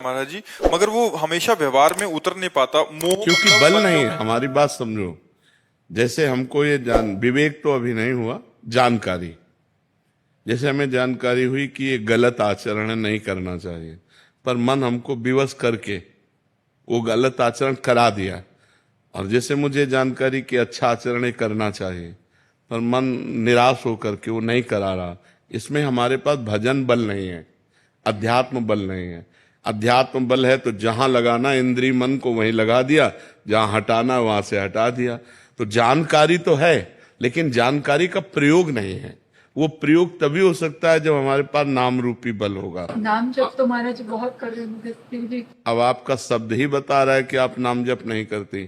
महाराज जी, मगर वो हमेशा व्यवहार में उतर नहीं पाता। मोह क्योंकि मतलब बल बच्चों नहीं है। में। हमारी बात समझो। जैसे हमको ये जान विवेक तो अभी नहीं हुआ, जानकारी। जैसे हमें जानकारी हुई कि ये गलत आचरण है, नहीं करना चाहिए, पर मन हमको विवश करके वो गलत आचरण करा दिया। और जैसे मुझे जानकारी कि अच्छा आचरण ही करना चाहिए, पर मन निराश होकर के वो नहीं करा रहा। इसमें हमारे पास भजन बल नहीं है, अध्यात्म बल नहीं है। अध्यात्म बल है तो जहां लगाना इंद्रिय मन को वहीं लगा दिया, जहां हटाना वहां से हटा दिया। तो जानकारी तो है, लेकिन जानकारी का प्रयोग नहीं है। वो प्रयोग तभी हो सकता है जब हमारे पास नाम रूपी बल होगा। नाम जब तो महाराज बहुत कर रहे हैं फिर भी। अब आपका शब्द ही बता रहा है कि आप नाम जप नहीं करती।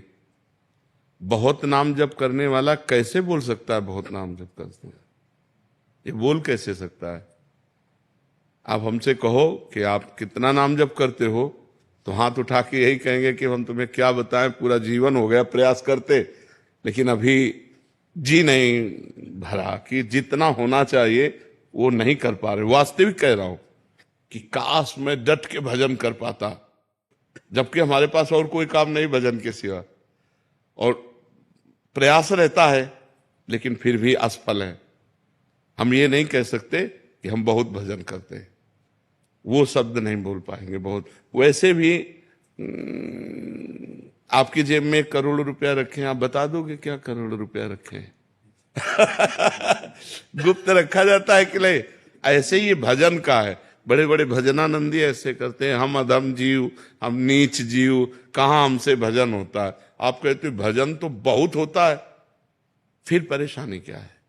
बहुत नाम जप करने वाला कैसे बोल सकता है बहुत नाम जप करते हैं? ये बोल कैसे सकता है? आप हमसे कहो कि आप कितना नाम जप करते हो, तो हाथ उठा के यही कहेंगे कि हम तुम्हें क्या बताएं, पूरा जीवन हो गया प्रयास करते, लेकिन अभी जी नहीं भरा कि जितना होना चाहिए वो नहीं कर पा रहे। वास्तविक कह रहा हूं कि काश मैं डट के भजन कर पाता, जबकि हमारे पास और कोई काम नहीं भजन के सिवा, और प्रयास रहता है, लेकिन फिर भी असफल है। हम ये नहीं कह सकते कि हम बहुत भजन करते हैं, वो शब्द नहीं बोल पाएंगे बहुत। वैसे भी आपकी जेब में 1 करोड़ रुपया रखे हैं, आप बता दोगे क्या करोड़ रुपया रखे हैं? गुप्त रखा जाता है कि नहीं? ऐसे ही ये भजन का है। बड़े बड़े भजनानंदी ऐसे करते हैं, हम अधम जीव, हम नीच जीव, कहां हमसे भजन होता है। आप कहते हो भजन तो बहुत होता है, फिर परेशानी क्या है?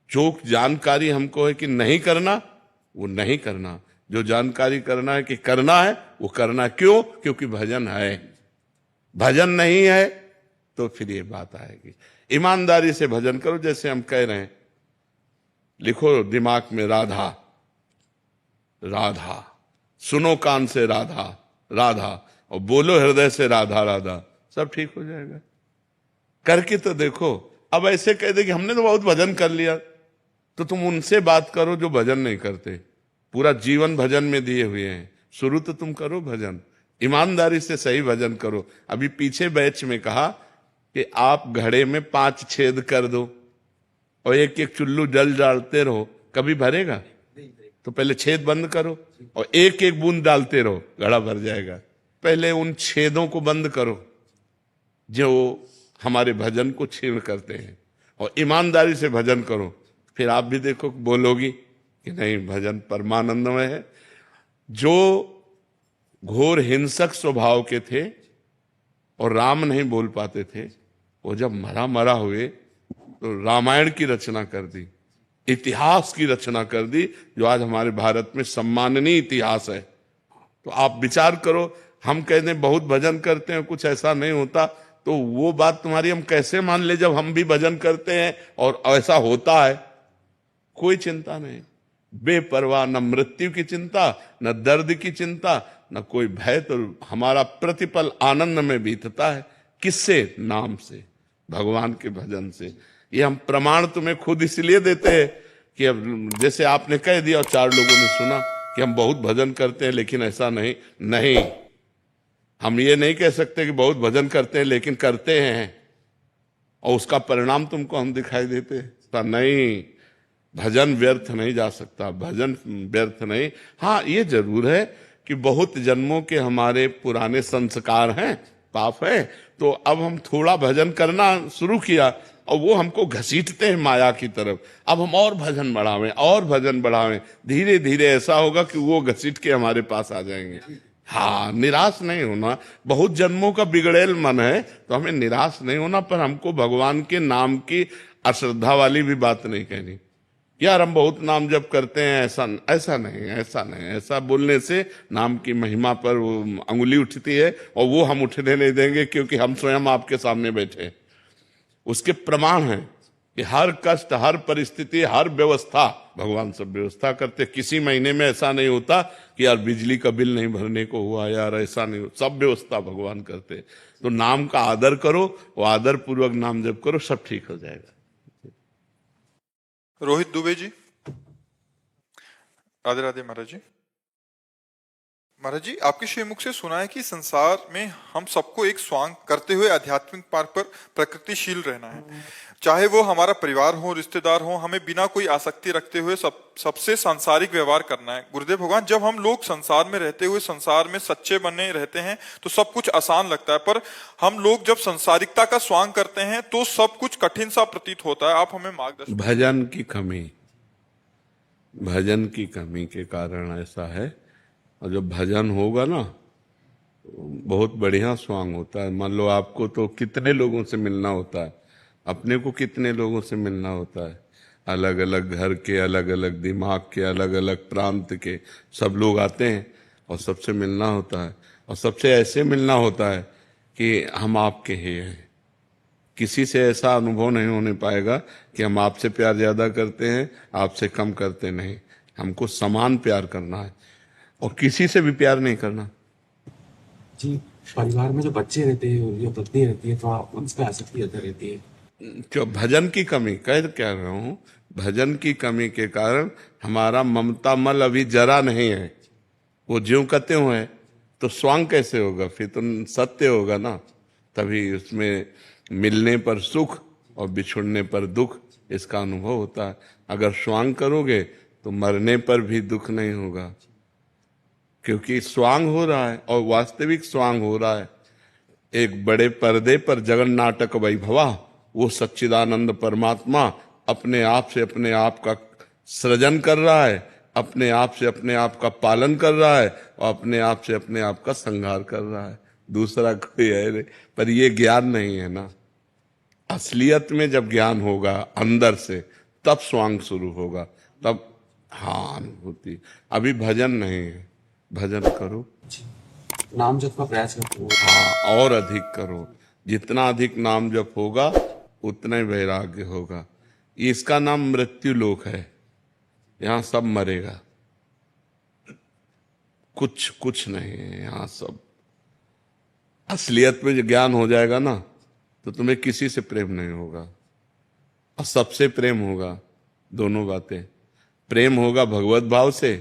जो जानकारी हमको है कि नहीं करना, वो नहीं करना। जो जानकारी करना है कि करना है, वो करना। क्यों? क्योंकि भजन है। भजन नहीं है तो फिर ये बात आएगी। ईमानदारी से भजन करो, जैसे हम कह रहे हैं। लिखो दिमाग में राधा राधा, सुनो कान से राधा राधा, और बोलो हृदय से राधा राधा, सब ठीक हो जाएगा। करके तो देखो। अब ऐसे कह दे कि हमने तो बहुत भजन कर लिया, तो तुम उनसे बात करो जो भजन नहीं करते, पूरा जीवन भजन में दिए हुए हैं। शुरू तो तुम करो भजन, ईमानदारी से सही भजन करो। अभी पीछे बैच में कहा कि आप घड़े में 5 छेद कर दो और एक एक चुल्लू जल डालते रहो, कभी भरेगा? तो पहले छेद बंद करो और एक एक बूंद डालते रहो, घड़ा भर जाएगा। पहले उन छेदों को बंद करो जो हमारे भजन को छीण करते हैं, और ईमानदारी से भजन करो। फिर आप भी देखो, बोलोगी कि नहीं भजन परमानंदमय है। जो घोर हिंसक स्वभाव के थे और राम नहीं बोल पाते थे, वो जब मरा मरा हुए तो रामायण की रचना कर दी, इतिहास की रचना कर दी, जो आज हमारे भारत में सम्माननीय इतिहास है। तो आप विचार करो, हम कहते हैं बहुत भजन करते हैं, कुछ ऐसा नहीं होता, तो वो बात तुम्हारी हम कैसे मान ले जब हम भी भजन करते हैं और ऐसा होता है? कोई चिंता नहीं, बेपरवाह, न मृत्यु की चिंता, न दर्द की चिंता, न कोई भय। तो हमारा प्रतिपल आनंद में बीतता है। किससे? नाम से, भगवान के भजन से। ये हम प्रमाण तुम्हें खुद इसलिए देते हैं कि अब जैसे आपने कह दिया और 4 लोगों ने सुना कि हम बहुत भजन करते हैं, लेकिन ऐसा नहीं। नहीं, हम ये नहीं कह सकते कि बहुत भजन करते हैं लेकिन करते हैं और उसका परिणाम तुमको हम दिखाई देते हैं। नहीं, भजन व्यर्थ नहीं जा सकता, भजन व्यर्थ नहीं। हाँ, ये जरूर है कि बहुत जन्मों के हमारे पुराने संस्कार हैं, पाप है, तो अब हम थोड़ा भजन करना शुरू किया और वो हमको घसीटते हैं माया की तरफ। अब हम और भजन बढ़ावें, और भजन बढ़ावें, धीरे धीरे ऐसा होगा कि वो घसीट के हमारे पास आ जाएंगे। हाँ, निराश नहीं होना। बहुत जन्मों का बिगड़ेल मन है तो हमें निराश नहीं होना, पर हमको भगवान के नाम की अश्रद्धा वाली भी बात नहीं कहनी। यार हम बहुत नाम जप करते हैं, ऐसा ऐसा नहीं, ऐसा नहीं। ऐसा बोलने से नाम की महिमा पर वो अंगुली उठती है, और वो हम उठने नहीं देंगे, क्योंकि हम स्वयं आपके सामने बैठे हैं। उसके प्रमाण हैं कि हर कष्ट, हर परिस्थिति, हर व्यवस्था भगवान सब व्यवस्था करते। किसी महीने में ऐसा नहीं होता कि यार बिजली का बिल नहीं भरने को हुआ, यार ऐसा नहीं, सब व्यवस्था भगवान करते। तो नाम का आदर करो, वो आदर पूर्वक नाम जप करो, सब ठीक हो जाएगा। रोहित दुबे जी, राधे राधे महाराज जी। महाराज जी, आपके श्रीमुख से सुना है कि संसार में हम सबको एक स्वांग करते हुए आध्यात्मिक मार्ग पर प्रकृतिशील रहना है। चाहे वो हमारा परिवार हो, रिश्तेदार हो, हमें बिना कोई आसक्ति रखते हुए सबसे सांसारिक व्यवहार करना है। गुरुदेव भगवान, जब हम लोग संसार में रहते हुए संसार में सच्चे बने रहते हैं तो सब कुछ आसान लगता है, पर हम लोग जब संसारिकता का स्वांग करते हैं तो सब कुछ कठिन सा प्रतीत होता है। आप हमें मार्गदर्शन। भजन की कमी के कारण ऐसा है। और जब भजन होगा ना, बहुत बढ़िया स्वांग होता है। मान लो आपको तो कितने लोगों से मिलना होता है, अपने को कितने लोगों से मिलना होता है, अलग अलग घर के, अलग अलग दिमाग के, अलग अलग प्रांत के सब लोग आते हैं और सबसे मिलना होता है। और सबसे ऐसे मिलना होता है कि हम आपके ही हैं। किसी से ऐसा अनुभव नहीं होने पाएगा कि हम आपसे प्यार ज्यादा करते हैं, आपसे कम करते नहीं। हमको समान प्यार करना है और किसी से भी प्यार नहीं करना। जी, परिवार में जो बच्चे रहते हैं, जो पत्नी रहती है, थोड़ा उन पर आसक्ति ज्यादा रहती है। जो भजन की कमी कह रहा हूं, भजन की कमी के कारण हमारा ममता मल अभी जरा नहीं है। वो ज्यों कहते हुए तो स्वांग कैसे होगा? फिर तो सत्य होगा ना। तभी उसमें मिलने पर सुख और बिछुड़ने पर दुख, इसका अनुभव होता है। अगर स्वांग करोगे तो मरने पर भी दुख नहीं होगा, क्योंकि स्वांग हो रहा है और वास्तविक स्वांग हो रहा है। एक बड़े पर्दे पर जगन नाटक वैभवा, वो सच्चिदानंद परमात्मा अपने आप से अपने आप का सृजन कर रहा है, अपने आप से अपने आप का पालन कर रहा है और अपने आप से अपने आप का संहार कर रहा है। दूसरा कोई है नहीं। पर ये ज्ञान नहीं है ना। असलियत में जब ज्ञान होगा अंदर से, तब स्वांग शुरू होगा, तब हाँ अनुभूति। अभी भजन नहीं है। भजन करो, नाम जप का प्रयास करते हो। हाँ, और अधिक करो। जितना अधिक नाम जप होगा उतना ही वैराग्य होगा। इसका नाम मृत्यु लोक है। यहाँ सब मरेगा, कुछ नहीं है यहाँ सब। असलियत में जो ज्ञान हो जाएगा ना, तो तुम्हें किसी से प्रेम नहीं होगा और सबसे प्रेम होगा। दोनों बातें, प्रेम होगा भगवत भाव से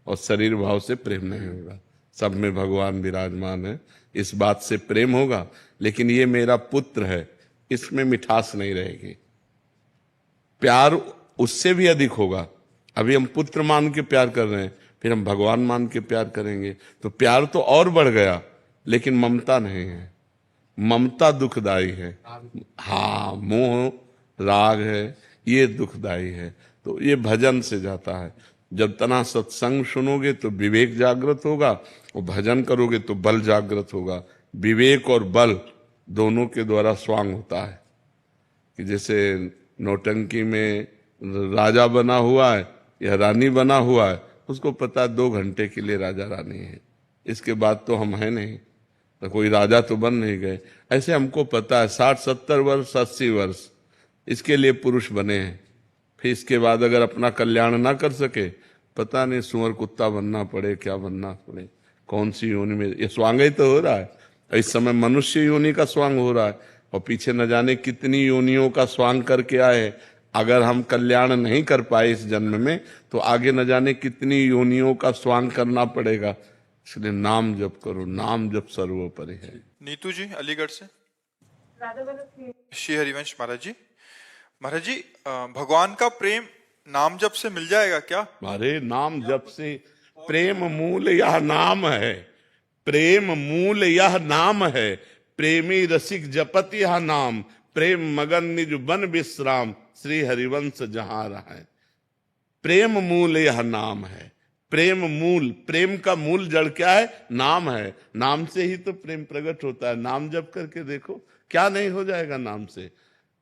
और शरीर भाव से प्रेम नहीं होगा। सब में भगवान विराजमान है, इस बात से प्रेम होगा। लेकिन ये मेरा पुत्र है, इसमें मिठास नहीं रहेगी। प्यार उससे भी अधिक होगा। अभी हम पुत्र मान के प्यार कर रहे हैं, फिर हम भगवान मान के प्यार करेंगे तो प्यार तो और बढ़ गया, लेकिन ममता नहीं है। ममता दुखदाई है। हाँ, मोह राग है, ये दुखदाई है। तो ये भजन से जाता है। जब तना सत्संग सुनोगे तो विवेक जागृत होगा और भजन करोगे तो बल जागृत होगा। विवेक और बल दोनों के द्वारा स्वांग होता है। कि जैसे नौटंकी में राजा बना हुआ है या रानी बना हुआ है, उसको पता है 2 घंटे के लिए राजा रानी है, इसके बाद तो हम हैं नहीं, तो कोई राजा तो बन नहीं गए। ऐसे हमको पता है 60-70 वर्ष 80 वर्ष इसके लिए पुरुष बने हैं। फिर इसके बाद अगर अपना कल्याण ना कर सके, पता नहीं सुअर कुत्ता बनना पड़े, क्या बनना पड़े, कौन सी योनि में। ये स्वांग ही तो हो रहा है। इस समय मनुष्य योनि का स्वांग हो रहा है और पीछे न जाने कितनी योनियों का स्वांग करके आए। अगर हम कल्याण नहीं कर पाए इस जन्म में, तो आगे न जाने कितनी योनियों का स्वांग करना पड़ेगा। इसलिए नाम जप करो, नाम जप सर्वोपरि है। नीतू जी अलीगढ़ से। राधा वल्लभ श्री हरिवंश महाराज जी। महाराज जी, भगवान का प्रेम नाम जप से मिल जाएगा क्या? हमारे नाम जप से प्रेम मूल यह नाम है। प्रेम मूल यह नाम है। प्रेमी रसिक जपत यह नाम। प्रेम मगन निज बन विश्राम। श्री हरिवंश जहां रहा। प्रेम मूल यह नाम है। प्रेम मूल, प्रेम का मूल जड़ क्या है? नाम है। नाम से ही तो प्रेम प्रकट होता है। नाम जप करके देखो, क्या नहीं हो जाएगा नाम से,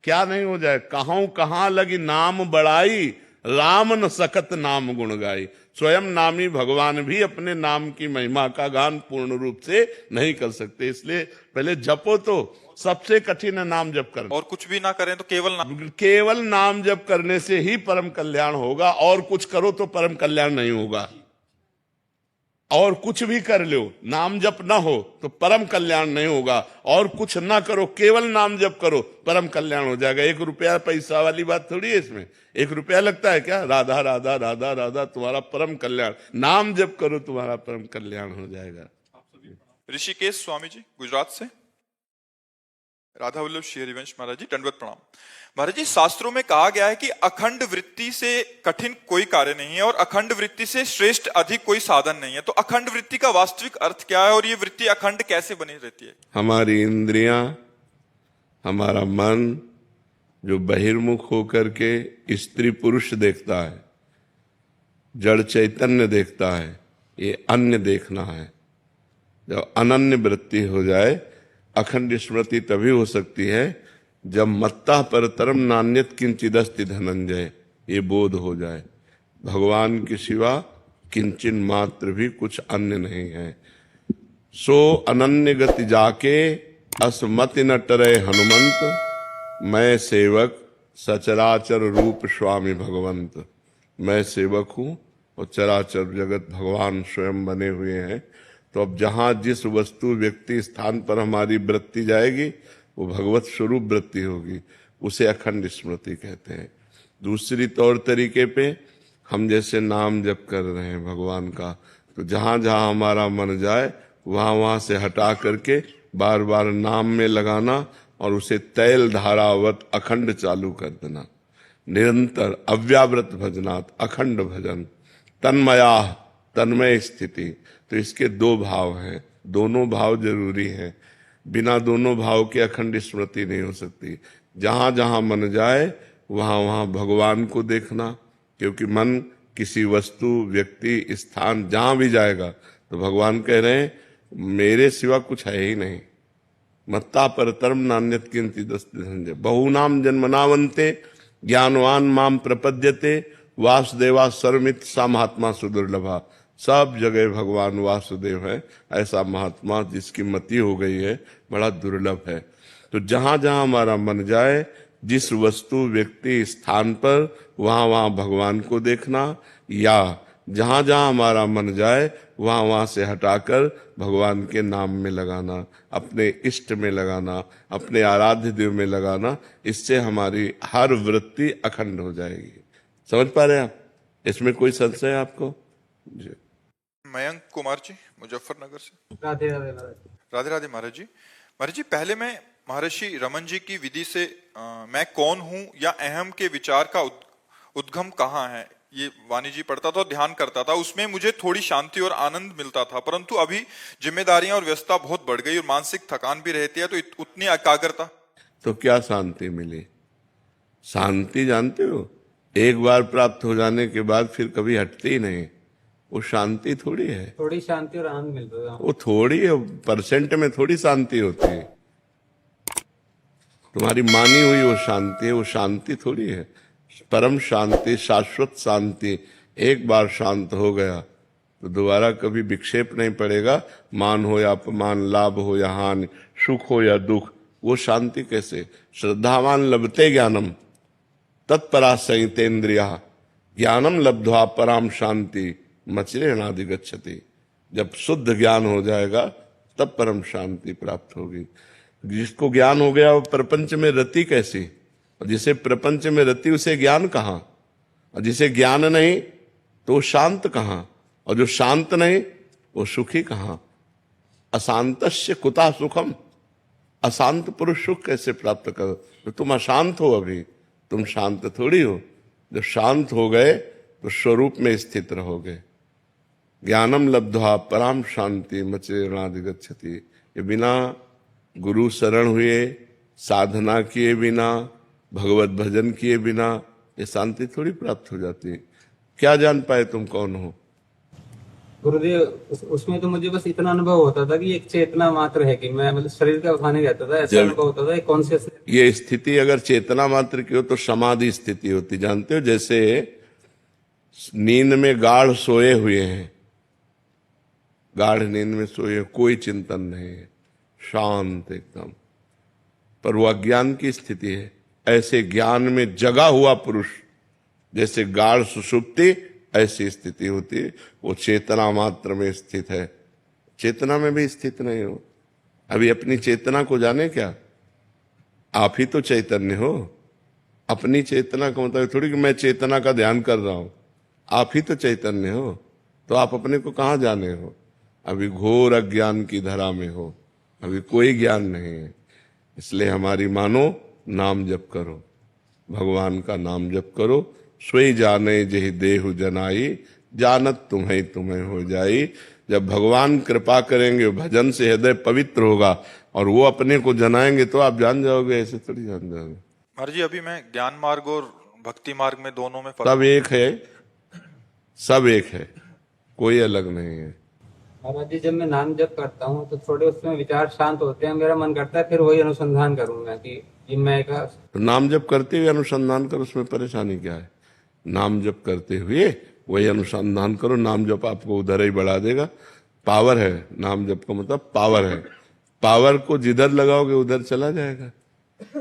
क्या नहीं हो जाए। कहां लगी नाम बड़ाई, राम न सकत नाम गुण गाई। स्वयं नामी भगवान भी अपने नाम की महिमा का गान पूर्ण रूप से नहीं कर सकते। इसलिए पहले जपो, तो सबसे कठिन है नाम जप करना। और कुछ भी ना करें तो केवल नाम जप करने से ही परम कल्याण होगा। और कुछ करो तो परम कल्याण नहीं होगा। और कुछ भी कर लो, नाम जप ना हो तो परम कल्याण नहीं होगा। और कुछ ना करो, केवल नाम जप करो, परम कल्याण हो जाएगा। 1 रुपया पैसा वाली बात थोड़ी है इसमें। 1 रुपया लगता है क्या? राधा राधा राधा राधा, तुम्हारा परम कल्याण। नाम जप करो, तुम्हारा परम कल्याण हो जाएगा। ऋषिकेश स्वामी जी गुजरात से। राधा वल्लभ श्री हरिवंश महाराज जी, दंडवत प्रणाम। महाराज जी, शास्त्रों में कहा गया है कि अखंड वृत्ति से कठिन कोई कार्य नहीं है और अखंड वृत्ति से श्रेष्ठ अधिक कोई साधन नहीं है। तो अखंड वृत्ति का वास्तविक अर्थ क्या है और ये वृत्ति अखंड कैसे बनी रहती है? हमारी इंद्रियां, हमारा मन जो बहिर्मुख होकर के स्त्री पुरुष देखता है, जड़ चैतन्य देखता है, ये अन्य देखना है। जब अनन्य वृत्ति हो जाए, अखंड स्मृति तभी हो सकती है जब मत्ता परतरम नान्यत किंचिदस्ति धनंजय, ये बोध हो जाए भगवान के सिवा किंचिन मात्र भी कुछ अन्य नहीं है। सो अनन्य गति जाके असमति न टरे हनुमंत, मैं सेवक सचराचर रूप स्वामी भगवंत। मैं सेवक हूं और चराचर जगत भगवान स्वयं बने हुए हैं। तो अब जहां जिस वस्तु व्यक्ति स्थान पर हमारी वृत्ति जाएगी वो भगवत स्वरूप वृत्ति होगी, उसे अखंड स्मृति कहते हैं। दूसरी तौर तरीके पे हम जैसे नाम जप कर रहे हैं भगवान का, तो जहां जहां हमारा मन जाए वहां वहां से हटा करके बार बार नाम में लगाना और उसे तैल धारावत अखंड चालू कर देना। निरंतर अव्यावृत भजनात्, अखंड भजन, तन्मया तन्मय स्थिति। तो इसके 2 भाव हैं, दोनों भाव जरूरी हैं। बिना दोनों भाव के अखंड स्मृति नहीं हो सकती। जहां जहां मन जाए वहां वहां भगवान को देखना, क्योंकि मन किसी वस्तु, व्यक्ति, स्थान जहां भी जाएगा तो भगवान कह रहे हैं मेरे सिवा कुछ है ही नहीं। मत्ता परतरम नान्यत किंचिदस्ति धनंजय, बहुनाम जन्मनावन्ते ज्ञानवान माम प्रपद्यते, वासुदेवा सर्वमित सा महात्मा सुदुर्लभा। सब जगह भगवान वासुदेव है, ऐसा महात्मा जिसकी मति हो गई है बड़ा दुर्लभ है। तो जहां जहां हमारा मन जाए, जिस वस्तु, व्यक्ति, स्थान पर, वहां वहां भगवान को देखना, या जहां जहां हमारा मन जाए वहां वहां से हटाकर भगवान के नाम में लगाना, अपने इष्ट में लगाना, अपने आराध्य देव में लगाना। इससे हमारी हर वृत्ति अखंड हो जाएगी। समझ पा रहे हैं आप? इसमें कोई संशय है आपको? जी। मयंक कुमार जी मुजफ्फरनगर से। राधे राधे महाराज। राधे राधे महाराज जी। महाराज जी, पहले मैं महर्षि रमन जी की विधि से मैं कौन हूं या अहम के विचार का उद्गम कहाँ है, ये वाणी जी पढ़ता था, ध्यान करता था। उसमें मुझे थोड़ी शांति और आनंद मिलता था, परंतु अभी जिम्मेदारियां और व्यस्तता बहुत बढ़ गई और मानसिक थकान भी रहती है, तो उतनी एकाग्रता। तो क्या शांति मिली? शांति जानते हो, एक बार प्राप्त हो जाने के बाद फिर कभी हटती ही नहीं। वो शांति थोड़ी है, थोड़ी शांति और आनंद मिलता है। वो थोड़ी परसेंट में थोड़ी शांति होती है। तुम्हारी मानी हुई वो शांति है, वो शांति थोड़ी है। परम शांति, शाश्वत शांति, एक बार शांत हो गया तो दोबारा कभी विक्षेप नहीं पड़ेगा। मान हो या अपमान, लाभ हो या हानि, सुख हो या दुख, वो शांति कैसे? श्रद्धावान लभते ज्ञानम तत्परा संयतेन्द्रिया, ज्ञानम लब्ध्वा पराम शांति मचिरेणाधिगच्छति। जब शुद्ध ज्ञान हो जाएगा तब परम शांति प्राप्त होगी। जिसको ज्ञान हो गया वो प्रपंच में रति कैसी? और जिसे प्रपंच में रति उसे ज्ञान कहाँ? और जिसे ज्ञान नहीं तो वो शांत कहाँ? और जो शांत नहीं वो सुखी कहाँ? अशांतस्य कुतः सुखम, अशांत पुरुष सुख कैसे प्राप्त करो? तो तुम अशांत हो, अभी तुम शांत थोड़ी हो। जब शांत हो गए तो स्वरूप में स्थित रहोगे। ज्ञानम लब्ध्वा पराम शांति मचिरेणाधिगच्छति। ये बिना गुरु शरण हुए, साधना किए बिना, भगवत भजन किए बिना ये शांति थोड़ी प्राप्त हो जाती है। क्या जान पाए तुम कौन हो? गुरुदेव, उसमें तो मुझे बस इतना अनुभव होता था कि एक चेतना मात्र है, कि मैं मतलब शरीर का भान नहीं रहता था, ऐसा अनुभव होता था, एक कॉन्शियस। ये स्थिति अगर चेतना मात्र की हो तो समाधि स्थिति होती। जानते हो, जैसे नींद में गाढ़ सोए हुए हैं, गाढ़ नींद में सोए, कोई चिंतन नहीं है, शांत एकदम, पर वो अज्ञान की स्थिति है। ऐसे ज्ञान में जगा हुआ पुरुष, जैसे गाढ़ सुषुप्ति ऐसी स्थिति होती है। वो चेतना मात्र में स्थित है, चेतना में भी स्थित नहीं हो। अभी अपनी चेतना को जाने क्या, आप ही तो चैतन्य हो। अपनी चेतना का मतलब थोड़ी कि मैं चेतना का ध्यान कर रहा हूं, आप ही तो चैतन्य हो। तो आप अपने को कहाँ जाने हो? अभी घोर अज्ञान की धरा में हो, अभी कोई ज्ञान नहीं है। इसलिए हमारी मानो नाम जप करो, भगवान का नाम जप करो। सोई जाने जहि देहु जनाई, जानत तुम्हें तुम्हें हो जाई। जब भगवान कृपा करेंगे, भजन से हृदय पवित्र होगा और वो अपने को जनाएंगे तो आप जान जाओगे, ऐसे थोड़ी जान जाओगे। महाराज जी, अभी मैं ज्ञान मार्ग और भक्ति मार्ग में दोनों में फर्क सब एक है, सब एक है, कोई अलग नहीं है। महाराज जी, जब मैं नाम जप करता हूँ तो थोड़े उसमें विचार शांत होते हैं, मेरा मन करता है फिर वही अनुसंधान करूँ मैं कि ये मैं का। तो नाम जप करते हुए अनुसंधान करो, उसमें परेशानी क्या है? नाम जप करते हुए वही अनुसंधान करो। नाम जप आपको उधर ही बढ़ा देगा। पावर है, नाम जप का मतलब पावर है। पावर को जिधर लगाओगे उधर चला जाएगा।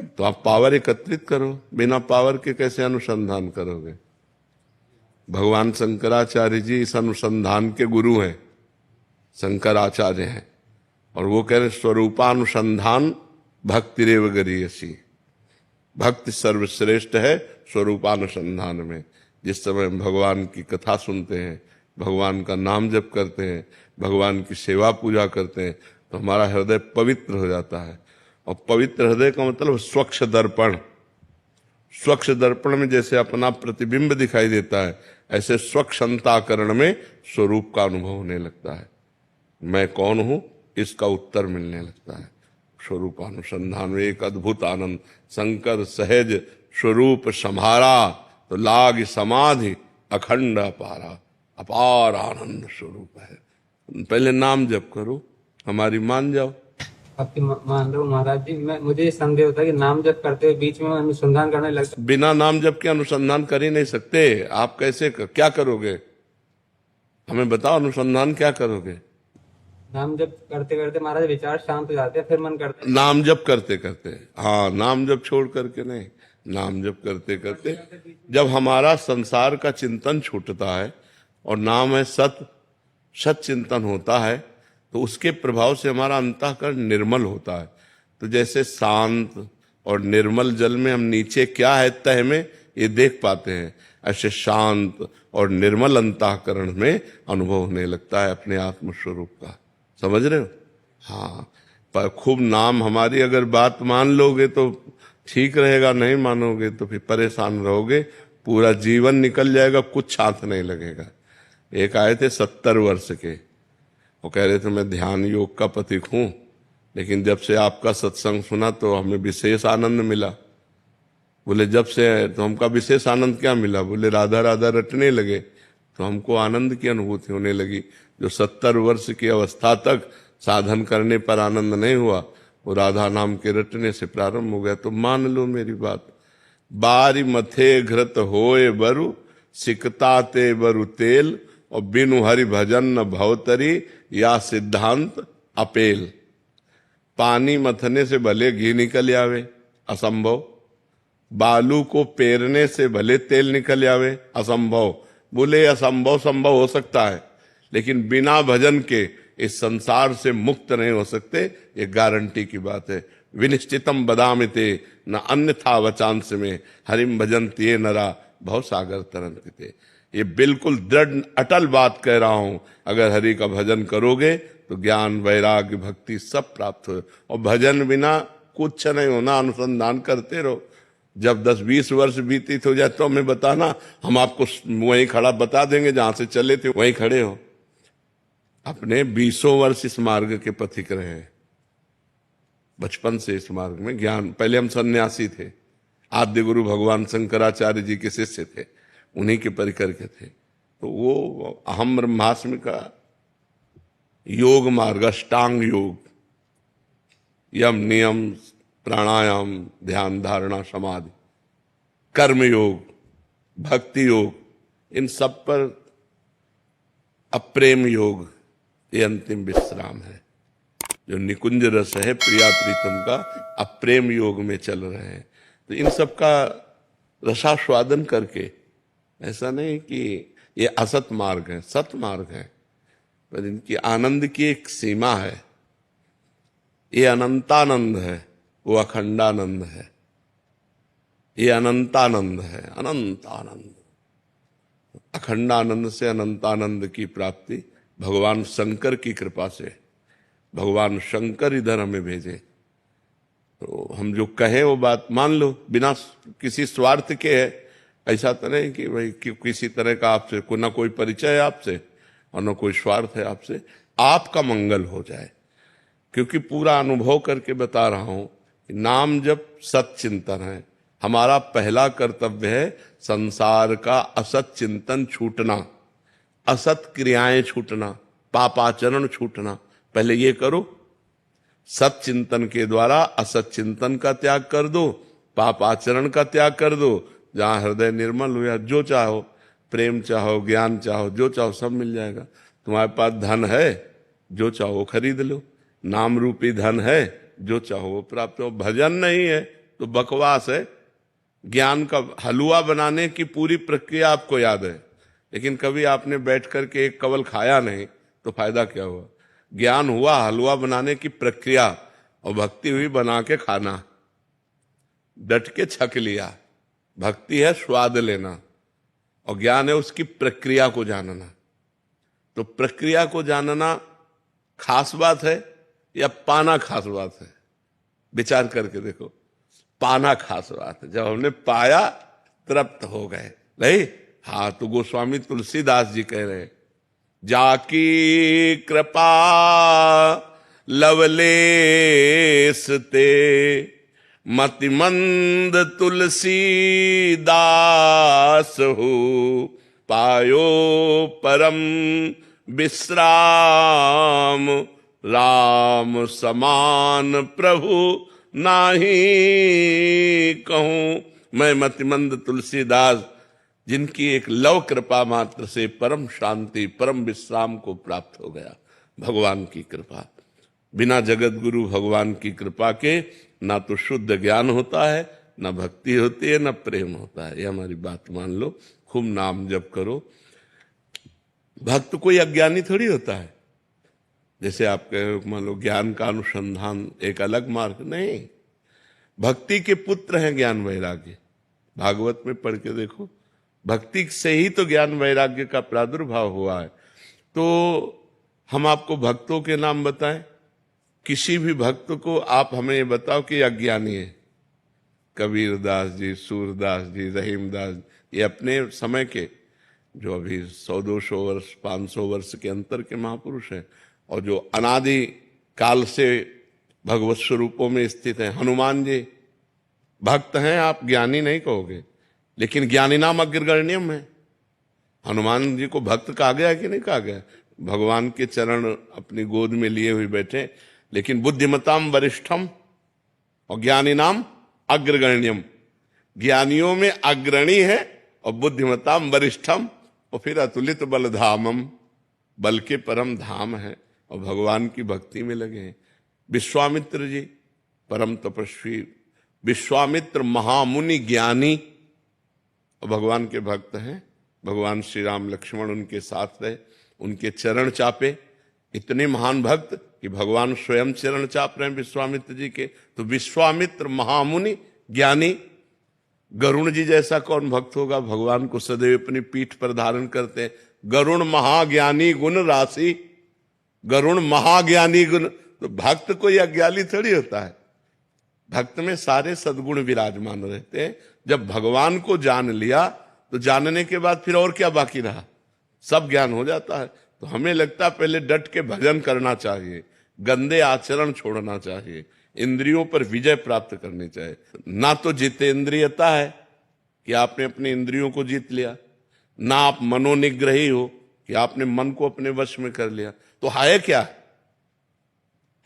तो आप पावर एकत्रित करो, बिना पावर के कैसे अनुसंधान करोगे? भगवान शंकराचार्य जी इस अनुसंधान के गुरु हैं, शंकराचार्य हैं, और वो कह रहे स्वरूपानुसंधान भक्तिरेव गरीयसी। भक्ति सर्वश्रेष्ठ है स्वरूपानुसंधान में। जिस समय हम भगवान की कथा सुनते हैं, भगवान का नाम जप करते हैं, भगवान की सेवा पूजा करते हैं, तो हमारा हृदय पवित्र हो जाता है। और पवित्र हृदय का मतलब स्वच्छ दर्पण। स्वच्छ दर्पण में जैसे अपना प्रतिबिंब दिखाई देता है, ऐसे स्वच्छ अंतःकरण में स्वरूप का अनुभव होने लगता है। मैं कौन हूं इसका उत्तर मिलने लगता है। स्वरूपानुसंधान में एक अद्भुत आनंद। शंकर सहज स्वरूप संहारा, तो लाग समाधि अखंड अपारा। अपार आनंद स्वरूप है। पहले नाम जप करो, हमारी मान जाओ। आपकी मान लो महाराज जी, मैं मुझे संदेह होता है कि नाम जप करते हुए बीच में मैं अनुसंधान करने लगता। बिना नाम जप के अनुसंधान कर ही नहीं सकते। आप कैसे क्या करोगे? हमें बताओ, अनुसंधान क्या करोगे? नाम जप करते करते महाराज विचार शांत हो जाते हैं, फिर मन करता है। नाम जप करते करते, हाँ, नाम जप छोड़ करके नहीं, नाम जप करते करते जब हमारा संसार का चिंतन छूटता है और नाम है सत, सत चिंतन होता है, तो उसके प्रभाव से हमारा अंतःकरण निर्मल होता है। तो जैसे शांत और निर्मल जल में हम नीचे क्या है तह में ये देख पाते हैं, ऐसे शांत और निर्मल अंतःकरण में अनुभव होने लगता है अपने आत्म स्वरूप का। समझ रहे हो? हाँ, पर खूब नाम हमारी अगर बात मान लोगे तो ठीक रहेगा, नहीं मानोगे तो फिर परेशान रहोगे, पूरा जीवन निकल जाएगा, कुछ हाथ नहीं लगेगा। एक आए थे 70 वर्ष के, वो कह रहे थे मैं ध्यान योग का पथिक हूं, लेकिन जब से आपका सत्संग सुना तो हमें विशेष आनंद मिला। बोले जब से, तो हमका विशेष आनंद क्या मिला? बोले राधा राधा रटने लगे तो हमको आनंद की अनुभूति होने लगी। जो 70 वर्ष की अवस्था तक साधन करने पर आनंद नहीं हुआ, वो राधा नाम के रटने से प्रारंभ हो गया। तो मान लो मेरी बात। बारी मथे घृत होए बरु, सिकता ते बरु तेल, और बिनु हरि भजन न भवतरी, या सिद्धांत अपेल। पानी मथने से भले घी निकल आवे, असंभव। बालू को पेरने से भले तेल निकल आवे, असंभव। बोले असंभव संभव हो सकता है, लेकिन बिना भजन के इस संसार से मुक्त नहीं हो सकते, ये गारंटी की बात है। विनिश्चितम बदामिते न अन्यथा वचांस में, हरिम भजन्ति ये नरा भव सागर तरंत थे। ये बिल्कुल दृढ़ अटल बात कह रहा हूं। अगर हरि का भजन करोगे तो ज्ञान वैराग्य भक्ति सब प्राप्त हो। और भजन बिना कुछ नहीं होना, अनुसंधान करते रहो। जब 10-20 वर्ष बीतित हो जाए तो हमें बताना, हम आपको वहीं खड़ा बता देंगे, जहां से चले थे वहीं खड़े हो। अपने 20 वर्ष इस मार्ग के पथिक रहे हैं, बचपन से इस मार्ग में ज्ञान। पहले हम सन्यासी थे, आद्य गुरु भगवान शंकराचार्य जी के शिष्य थे, उन्हीं के परिकर के थे। तो वो अहम ब्रह्मास्मि का योग मार्ग, अष्टांग योग, यम नियम प्राणायाम ध्यान धारणा समाधि, कर्म योग, भक्ति योग, इन सब पर अप्रेम योग ये अंतिम विश्राम है। जो निकुंज रस है प्रिया प्रीतम का, अप्रेम योग में चल रहे हैं। तो इन सब का रसास्वादन करके, ऐसा नहीं कि ये असत मार्ग है, सत मार्ग है, पर इनकी आनंद की एक सीमा है। ये अनंतानंद है, वो अखंडानंद है। ये अनंतानंद है, अनंतानंद। अखंडानंद से अनंतानंद की प्राप्ति भगवान शंकर की कृपा से, भगवान शंकर इधर हमें भेजे। तो हम जो कहें वो बात मान लो, बिना किसी स्वार्थ के है। ऐसा तो नहीं कि भाई किसी तरह का आपसे कोई ना कोई परिचय है आपसे और ना कोई स्वार्थ है आपसे। आपका मंगल हो जाए, क्योंकि पूरा अनुभव करके बता रहा हूं कि नाम जब सच्चिंतन है। हमारा पहला कर्तव्य है संसार का असत चिंतन छूटना, असत क्रियाएं छूटना, पापाचरण छूटना। पहले ये करो, सत चिंतन के द्वारा असत चिंतन का त्याग कर दो, पापाचरण का त्याग कर दो। जहां हृदय निर्मल हुआ, जो चाहो, प्रेम चाहो, ज्ञान चाहो, जो चाहो सब मिल जाएगा। तुम्हारे पास धन है, जो चाहो वो खरीद लो। नाम रूपी धन है, जो चाहो वो प्राप्त हो। भजन नहीं है तो बकवास है। ज्ञान का हलवा बनाने की पूरी प्रक्रिया आपको याद है, लेकिन कभी आपने बैठ करके एक कवल खाया नहीं, तो फायदा क्या हुआ? ज्ञान हुआ हलवा बनाने की प्रक्रिया, और भक्ति हुई बना के खाना, डट के छक लिया। भक्ति है स्वाद लेना, और ज्ञान है उसकी प्रक्रिया को जानना। तो प्रक्रिया को जानना खास बात है या पाना खास बात है? विचार करके देखो। पाना खास बात है। जब हमने पाया तृप्त हो गए, नहीं? हाँ, तो गोस्वामी तुलसीदास जी कह रहे हैं, जाकी कृपा लवलेस ते मतिमंद तुलसीदास हो, पायो परम विश्राम, राम समान प्रभु नाही कहूं। मैं मतिमंद तुलसीदास, जिनकी एक लव कृपा मात्र से परम शांति, परम विश्राम को प्राप्त हो गया। भगवान की कृपा, बिना जगत गुरु भगवान की कृपा के ना तो शुद्ध ज्ञान होता है, ना भक्ति होती है, ना प्रेम होता है। ये हमारी बात मान लो। खूब नाम जप करो। भक्त कोई अज्ञानी थोड़ी होता है। जैसे आप कहे मान लो ज्ञान का अनुसंधान एक अलग मार्ग, नहीं। भक्ति के पुत्र हैं ज्ञान वैराग्य। भागवत में पढ़ के देखो, भक्ति से ही तो ज्ञान वैराग्य का प्रादुर्भाव हुआ है। तो हम आपको भक्तों के नाम बताएं, किसी भी भक्त को आप हमें ये बताओ कि अज्ञानी है। कबीरदास जी, सूरदास जी, रहीमदास, ये अपने समय के जो अभी 100-200 वर्ष 500 वर्ष के अंतर के महापुरुष हैं, और जो अनादि काल से भगवत स्वरूपों में स्थित हैं। हनुमान जी भक्त हैं, आप ज्ञानी नहीं कहोगे, लेकिन ज्ञानी नाम अग्रगण्यम है। हनुमान जी को भक्त कहा गया कि नहीं कहा गया? भगवान के चरण अपनी गोद में लिए हुए बैठे, लेकिन बुद्धिमताम वरिष्ठम और ज्ञानी नाम अग्रगण्यम। ज्ञानियों में अग्रणी है और बुद्धिमताम वरिष्ठम, और फिर अतुलित बलधामम, बल के परम धाम है, और भगवान की भक्ति में लगे हैं। विश्वामित्र जी परम तपस्वी, विश्वामित्र महामुनि ज्ञानी, और भगवान के भक्त हैं। भगवान श्री राम लक्ष्मण उनके साथ रहे, उनके चरण चापे। इतने महान भक्त कि भगवान स्वयं चरण चाप रहे हैं विश्वामित्र जी के। तो विश्वामित्र महामुनि ज्ञानी। गरुण जी जैसा कौन भक्त होगा? भगवान को सदैव अपनी पीठ पर धारण करते हैं। गरुण महाज्ञानी गुण राशि, गरुण महाज्ञानी गुण। तो भक्त कोई अज्ञानी थोड़ी होता है। भक्त में सारे सद्गुण विराजमान रहते हैं। जब भगवान को जान लिया तो जानने के बाद फिर और क्या बाकी रहा? सब ज्ञान हो जाता है। तो हमें लगता है पहले डट के भजन करना चाहिए, गंदे आचरण छोड़ना चाहिए, इंद्रियों पर विजय प्राप्त करनी चाहिए। ना तो जितेंद्रियता है कि आपने अपने इंद्रियों को जीत लिया, ना आप मनोनिग्रही हो कि आपने मन को अपने वश में कर लिया। तो है क्या?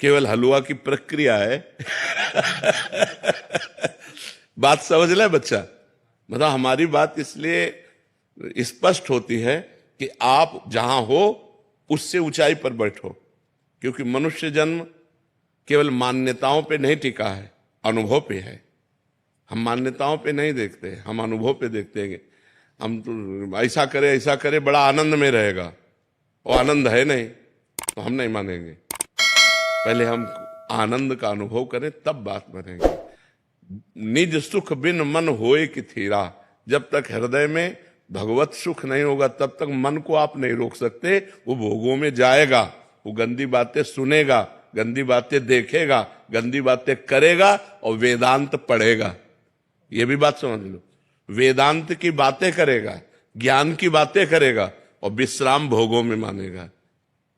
केवल हलवा की प्रक्रिया है। बात समझ ले बच्चा। मतलब हमारी बात इसलिए स्पष्ट होती है कि आप जहां हो उससे ऊंचाई पर बैठो, क्योंकि मनुष्य जन्म केवल मान्यताओं पे नहीं टिका है, अनुभव पे है। हम मान्यताओं पे नहीं देखते, हम अनुभव पे देखते हैं। हम तो ऐसा करे बड़ा आनंद में रहेगा, वो आनंद है नहीं तो हम नहीं मानेंगे। पहले हम आनंद का अनुभव करें तब बात मानेंगे। निज सुख बिन मन होए कि थीरा, जब तक हृदय में भगवत सुख नहीं होगा तब तक मन को आप नहीं रोक सकते। वो भोगों में जाएगा, वो गंदी बातें सुनेगा, गंदी बातें देखेगा, गंदी बातें करेगा और वेदांत पढ़ेगा। ये भी बात समझ लो, वेदांत की बातें करेगा, ज्ञान की बातें करेगा और विश्राम भोगों में मानेगा।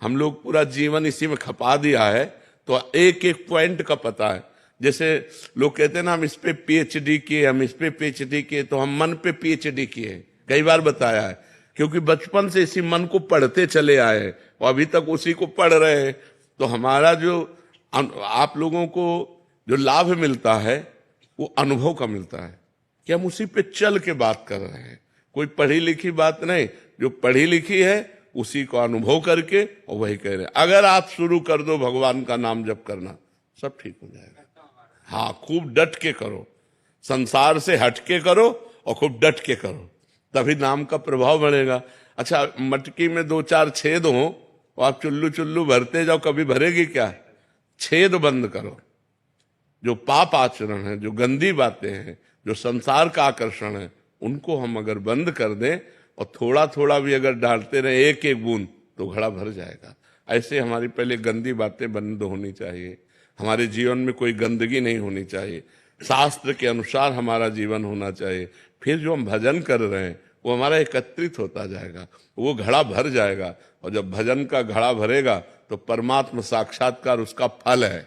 हम लोग पूरा जीवन इसी में खपा दिया है, तो एक एक पॉइंट का पता है। जैसे लोग कहते हैं ना हम इस पे पीएचडी किए, हम इस पे पीएचडी किए, तो हम मन पे पीएचडी किए, कई बार बताया है, क्योंकि बचपन से इसी मन को पढ़ते चले आए और अभी तक उसी को पढ़ रहे हैं। तो हमारा जो आप लोगों को जो लाभ मिलता है वो अनुभव का मिलता है कि हम उसी पे चल के बात कर रहे हैं। कोई पढ़ी लिखी बात नहीं, जो पढ़ी लिखी है उसी को अनुभव करके और वही कह रहे हैं। अगर आप शुरू कर दो भगवान का नाम जप करना, सब ठीक हो जाएगा। हाँ, खूब डट के करो, संसार से हट के करो और खूब डट के करो, तभी नाम का प्रभाव बढ़ेगा। अच्छा, मटकी में 2-4 छेद हो और आप चुल्लू चुल्लू भरते जाओ, कभी भरेगी क्या? छेद बंद करो। जो पाप आचरण है, जो गंदी बातें हैं, जो संसार का आकर्षण है, उनको हम अगर बंद कर दें और थोड़ा थोड़ा भी अगर डालते रहे, एक एक बूंद, तो घड़ा भर जाएगा। ऐसे हमारी पहले गंदी बातें बंद होनी चाहिए, हमारे जीवन में कोई गंदगी नहीं होनी चाहिए, शास्त्र के अनुसार हमारा जीवन होना चाहिए। फिर जो हम भजन कर रहे हैं वो हमारा एकत्रित होता जाएगा, वो घड़ा भर जाएगा। और जब भजन का घड़ा भरेगा तो परमात्मा साक्षात्कार उसका फल है,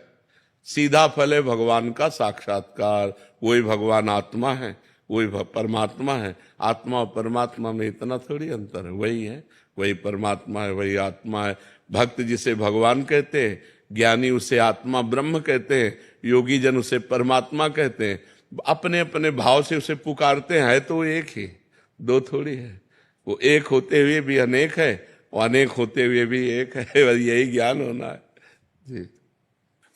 सीधा फल है भगवान का साक्षात्कार। वही भगवान आत्मा है, वही परमात्मा है। आत्मा और परमात्मा में इतना थोड़ी अंतर है, वही है, वही परमात्मा है, वही आत्मा है। भक्त जिसे भगवान कहते हैं, ज्ञानी उसे आत्मा ब्रह्म कहते हैं, योगी जन उसे परमात्मा कहते हैं। अपने अपने भाव से उसे पुकारते हैं, है तो वो एक ही, दो थोड़ी है। वो एक होते हुए भी अनेक है और अनेक होते हुए भी एक है। यही ज्ञान होना है जी।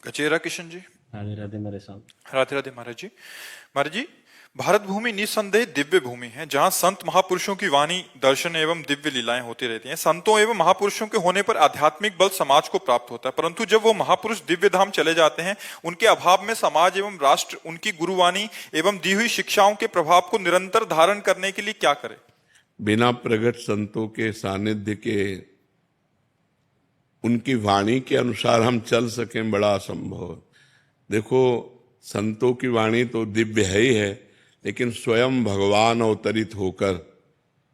गजेरा किशन जी। राधे राधे मेरे साथ। राधे राधे महाराज जी। महाराज जी, भारत भूमि निस्संदेह दिव्य भूमि है, जहां संत महापुरुषों की वाणी, दर्शन एवं दिव्य लीलाएं होती रहती हैं। संतों एवं महापुरुषों के होने पर आध्यात्मिक बल समाज को प्राप्त होता है, परंतु जब वो महापुरुष दिव्य धाम चले जाते हैं, उनके अभाव में समाज एवं राष्ट्र उनकी गुरुवाणी एवं दी हुई शिक्षाओं के प्रभाव को निरंतर धारण करने के लिए क्या करे? बिना प्रगट संतों के सानिध्य के, उनकी वाणी के अनुसार हम चल सकें, बड़ा असंभव है। देखो, संतों की वाणी तो दिव्य है ही है, लेकिन स्वयं भगवान अवतरित होकर,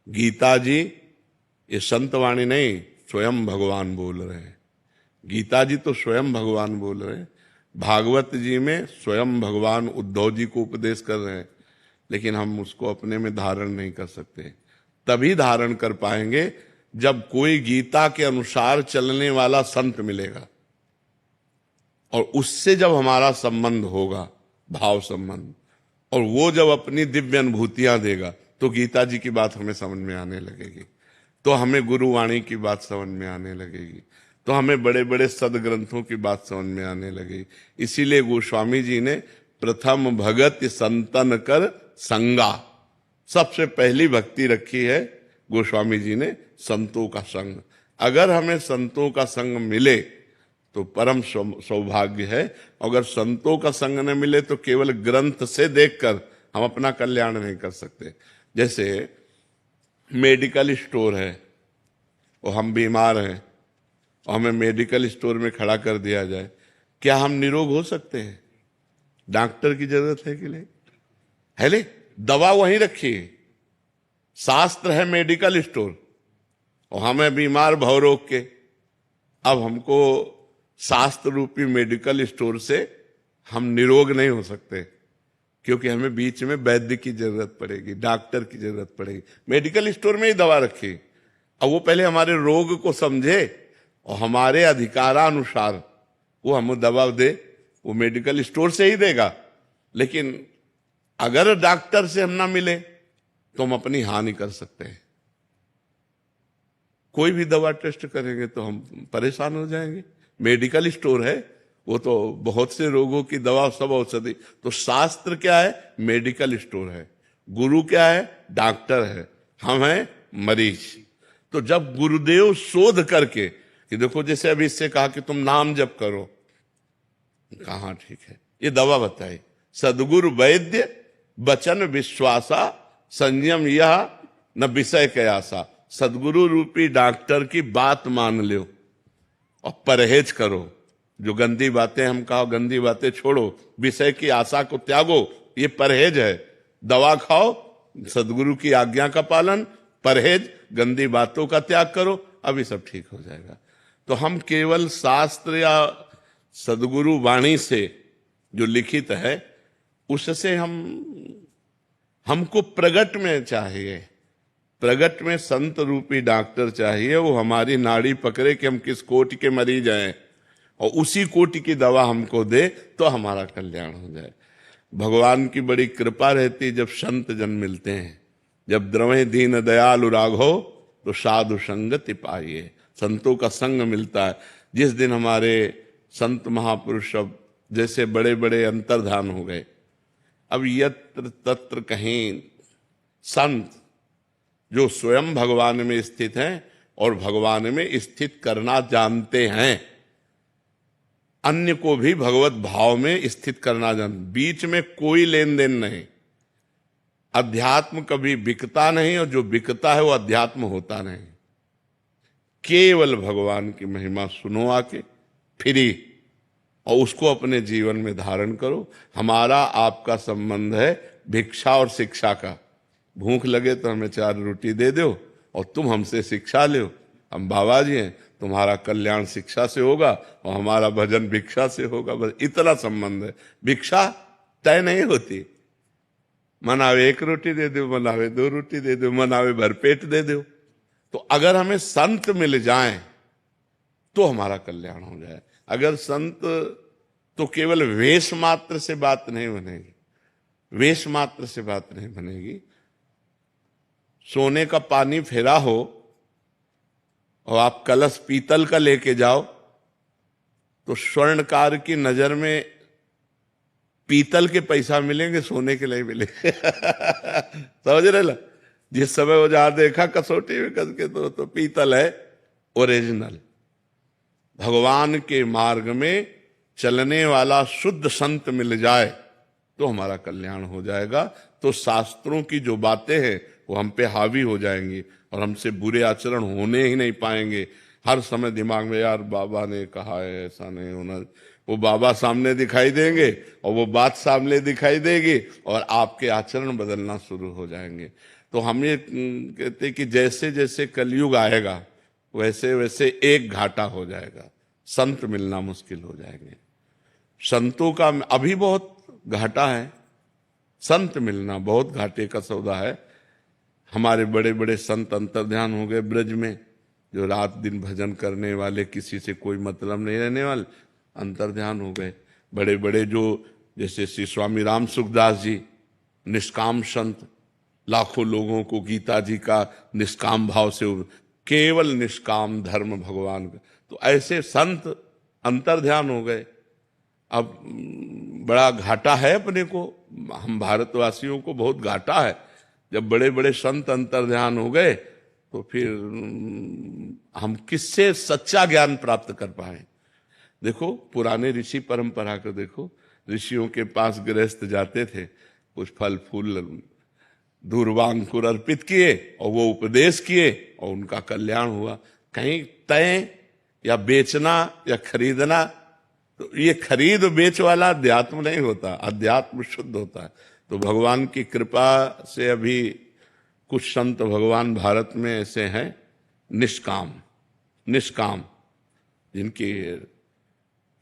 गीता जी ये संत वाणी नहीं, स्वयं भगवान बोल रहे हैं। गीता जी तो स्वयं भगवान बोल रहे हैं, भागवत जी में स्वयं भगवान उद्धव जी को उपदेश कर रहे हैं, लेकिन हम उसको अपने में धारण नहीं कर सकते। तभी धारण कर पाएंगे जब कोई गीता के अनुसार चलने वाला संत मिलेगा, और उससे जब हमारा संबंध होगा, भाव संबंध, और वो जब अपनी दिव्य अनुभूतियां देगा, तो गीता जी की बात हमें समझ में आने लगेगी, तो हमें गुरुवाणी की बात समझ में आने लगेगी, तो हमें बड़े बड़े सदग्रंथों की बात समझ में आने लगेगी। इसीलिए गोस्वामी जी ने प्रथम भगत संतन कर संगा, सबसे पहली भक्ति रखी है गोस्वामी जी ने, संतों का संग। अगर हमें संतों का संग मिले तो परम सौभाग्य है। अगर संतों का संग न मिले तो केवल ग्रंथ से देखकर हम अपना कल्याण नहीं कर सकते। जैसे मेडिकल स्टोर है और हम बीमार हैं और हमें मेडिकल स्टोर में खड़ा कर दिया जाए, क्या हम निरोग हो सकते हैं? डॉक्टर की जरूरत है कि नहीं? है ले, दवा वहीं रखी है, शास्त्र है मेडिकल स्टोर, और हमें बीमार भव रोग के, अब हमको शास्त्र रूपी मेडिकल स्टोर से हम निरोग नहीं हो सकते, क्योंकि हमें बीच में वैद्य की जरूरत पड़ेगी, डॉक्टर की जरूरत पड़ेगी। मेडिकल स्टोर में ही दवा रखी, अब वो पहले हमारे रोग को समझे और हमारे अधिकारानुसार वो हमें दवा दे, वो मेडिकल स्टोर से ही देगा। लेकिन अगर डॉक्टर से हम ना मिले तो हम अपनी हानि कर सकते हैं। कोई भी दवा टेस्ट करेंगे तो हम परेशान हो जाएंगे। मेडिकल स्टोर है, वो तो बहुत से रोगों की दवा, सब औषधि। तो शास्त्र क्या है? मेडिकल स्टोर है। गुरु क्या है? डॉक्टर है। हम हैं मरीज। तो जब गुरुदेव शोध करके कि देखो, जैसे अभी इससे कहा कि तुम नाम जप करो, कहाँ ठीक है, ये दवा बताई, सदगुरु वैद्य वचन विश्वासा संयम यह न विषय कयासा। सदगुरु रूपी डॉक्टर की बात मान लो और परहेज करो। जो गंदी बातें हम कहो, गंदी बातें छोड़ो, विषय की आशा को त्यागो, ये परहेज है। दवा खाओ, सदगुरु की आज्ञा का पालन, परहेज, गंदी बातों का त्याग करो, अभी सब ठीक हो जाएगा। तो हम केवल शास्त्र या सदगुरु वाणी से जो लिखित है उससे हमको प्रगट में चाहिए, प्रगट में संत रूपी डॉक्टर चाहिए। वो हमारी नाड़ी पकड़े कि हम किस कोटि के मरीज हैं और उसी कोटि की दवा हमको दे तो हमारा कल्याण हो जाए। भगवान की बड़ी कृपा रहती जब संत जन मिलते हैं। जब द्रवे दीन दयालु राघो तो साधु संगति पाइए। संतों का संग मिलता है। जिस दिन हमारे संत महापुरुष अब जैसे बड़े बड़े अंतर्धान हो गए, अब यत्र तत्र कहीं संत जो स्वयं भगवान में स्थित हैं और भगवान में स्थित करना जानते हैं, अन्य को भी भगवत भाव में स्थित करना जानते, बीच में कोई लेन देन नहीं। अध्यात्म कभी बिकता नहीं और जो बिकता है वो अध्यात्म होता नहीं। केवल भगवान की महिमा सुनो आके फ्री और उसको अपने जीवन में धारण करो। हमारा आपका संबंध है भिक्षा और शिक्षा का। भूख लगे तो हमें 4 रोटी दे दो और तुम हमसे शिक्षा लो। हम बाबा जी हैं, तुम्हारा कल्याण शिक्षा से होगा और हमारा भजन भिक्षा से होगा। बस इतना संबंध है। भिक्षा तय नहीं होती। मनावे 1 रोटी दे दो, मनावे 2 रोटी दे दो, मनावे भरपेट दे दो। तो अगर हमें संत मिल जाएं तो हमारा कल्याण हो जाए। अगर संत तो केवल वेश मात्र से बात नहीं बनेगी, वेश मात्र से बात नहीं बनेगी। सोने का पानी फेरा हो और आप कलश पीतल का लेके जाओ तो स्वर्णकार की नजर में पीतल के पैसा मिलेंगे, सोने के नहीं मिलेंगे। समझ रहे ना? जिस समय वो जहां देखा कसौटी में कस के तो पीतल है ओरिजिनल। भगवान के मार्ग में चलने वाला शुद्ध संत मिल जाए तो हमारा कल्याण हो जाएगा। तो शास्त्रों की जो बातें हैं वो हम पे हावी हो जाएंगी और हमसे बुरे आचरण होने ही नहीं पाएंगे। हर समय दिमाग में यार बाबा ने कहा है, ऐसा नहीं होना। वो बाबा सामने दिखाई देंगे और वो बात सामने दिखाई देगी और आपके आचरण बदलना शुरू हो जाएंगे। तो हम ये कहते कि जैसे जैसे कलयुग आएगा वैसे वैसे एक घाटा हो जाएगा, संत मिलना मुश्किल हो जाएंगे। संतों का अभी बहुत घाटा है, संत मिलना बहुत घाटे का सौदा है। हमारे बड़े बड़े संत अंतर्ध्यान हो गए ब्रज में, जो रात दिन भजन करने वाले, किसी से कोई मतलब नहीं रहने वाले, अंतर्ध्यान हो गए। बड़े बड़े जो जैसे श्री स्वामी राम सुखदास जी, निष्काम संत, लाखों लोगों को गीता जी का निष्काम भाव से, केवल निष्काम धर्म भगवान का। तो ऐसे संत अंतर्ध्यान हो गए। अब बड़ा घाटा है अपने को, हम भारतवासियों को बहुत घाटा है। जब बड़े बड़े संत अंतर्ध्यान हो गए तो फिर हम किससे सच्चा ज्ञान प्राप्त कर पाए। देखो पुराने ऋषि परंपरा को देखो, ऋषियों के पास गृहस्थ जाते थे, कुछ फल फूल दूर्वांकुर अर्पित किए और वो उपदेश किए और उनका कल्याण हुआ। कहीं तय या बेचना या खरीदना, तो ये खरीद बेच वाला अध्यात्म नहीं होता, अध्यात्म शुद्ध होता है। तो भगवान की कृपा से अभी कुछ संत भगवान भारत में ऐसे हैं निष्काम, निष्काम, जिनकी